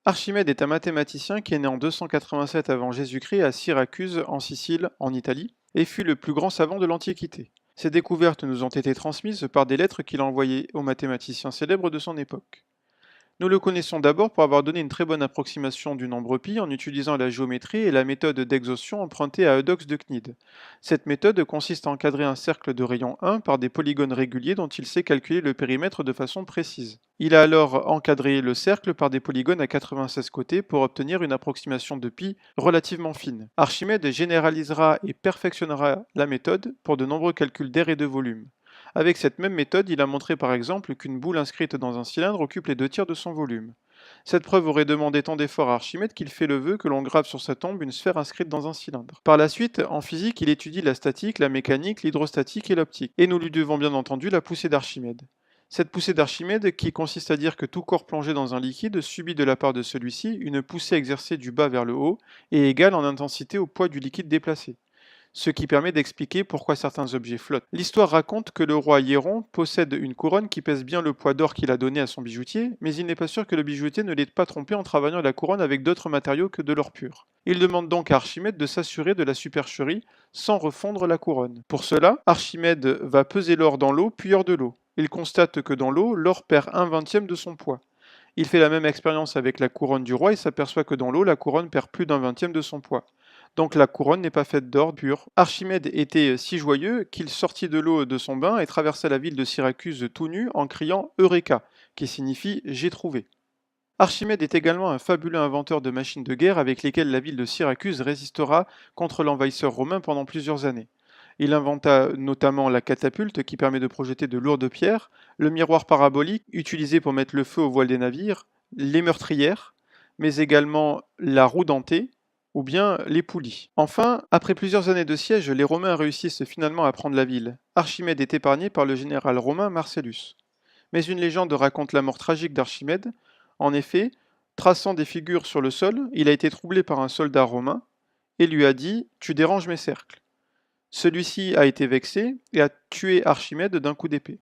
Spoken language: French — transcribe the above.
Archimède est un mathématicien qui est né en 287 avant Jésus-Christ à Syracuse, en Sicile, en Italie, et fut le plus grand savant de l'Antiquité. Ses découvertes nous ont été transmises par des lettres qu'il a envoyées aux mathématiciens célèbres de son époque. Nous le connaissons d'abord pour avoir donné une très bonne approximation du nombre pi en utilisant la géométrie et la méthode d'exhaustion empruntée à Eudoxe de Cnide. Cette méthode consiste à encadrer un cercle de rayon 1 par des polygones réguliers dont il sait calculer le périmètre de façon précise. Il a alors encadré le cercle par des polygones à 96 côtés pour obtenir une approximation de pi relativement fine. Archimède généralisera et perfectionnera la méthode pour de nombreux calculs d'air et de volume. Avec cette même méthode, il a montré par exemple qu'une boule inscrite dans un cylindre occupe les 2 tiers de son volume. Cette preuve aurait demandé tant d'efforts à Archimède qu'il fait le vœu que l'on grave sur sa tombe une sphère inscrite dans un cylindre. Par la suite, en physique, il étudie la statique, la mécanique, l'hydrostatique et l'optique. Et nous lui devons bien entendu la poussée d'Archimède. Cette poussée d'Archimède, qui consiste à dire que tout corps plongé dans un liquide subit de la part de celui-ci une poussée exercée du bas vers le haut et égale en intensité au poids du liquide déplacé, ce qui permet d'expliquer pourquoi certains objets flottent. L'histoire raconte que le roi Hiéron possède une couronne qui pèse bien le poids d'or qu'il a donné à son bijoutier, mais il n'est pas sûr que le bijoutier ne l'ait pas trompé en travaillant la couronne avec d'autres matériaux que de l'or pur. Il demande donc à Archimède de s'assurer de la supercherie sans refondre la couronne. Pour cela, Archimède va peser l'or dans l'eau puis hors de l'eau. Il constate que dans l'eau, l'or perd 1/20 de son poids. Il fait la même expérience avec la couronne du roi et s'aperçoit que dans l'eau, la couronne perd plus d'1/20 de son poids. Donc la couronne n'est pas faite d'or pur. Archimède était si joyeux qu'il sortit de l'eau de son bain et traversa la ville de Syracuse tout nu en criant Eureka, qui signifie J'ai trouvé. Archimède est également un fabuleux inventeur de machines de guerre avec lesquelles la ville de Syracuse résistera contre l'envahisseur romain pendant plusieurs années. Il inventa notamment la catapulte qui permet de projeter de lourdes pierres, le miroir parabolique utilisé pour mettre le feu aux voiles des navires, les meurtrières, mais également la roue dentée ou bien les poulies. Enfin, après plusieurs années de siège, les Romains réussissent finalement à prendre la ville. Archimède est épargné par le général romain Marcellus. Mais une légende raconte la mort tragique d'Archimède. En effet, traçant des figures sur le sol, il a été troublé par un soldat romain et lui a dit « Tu déranges mes cercles ». Celui-ci a été vexé et a tué Archimède d'un coup d'épée.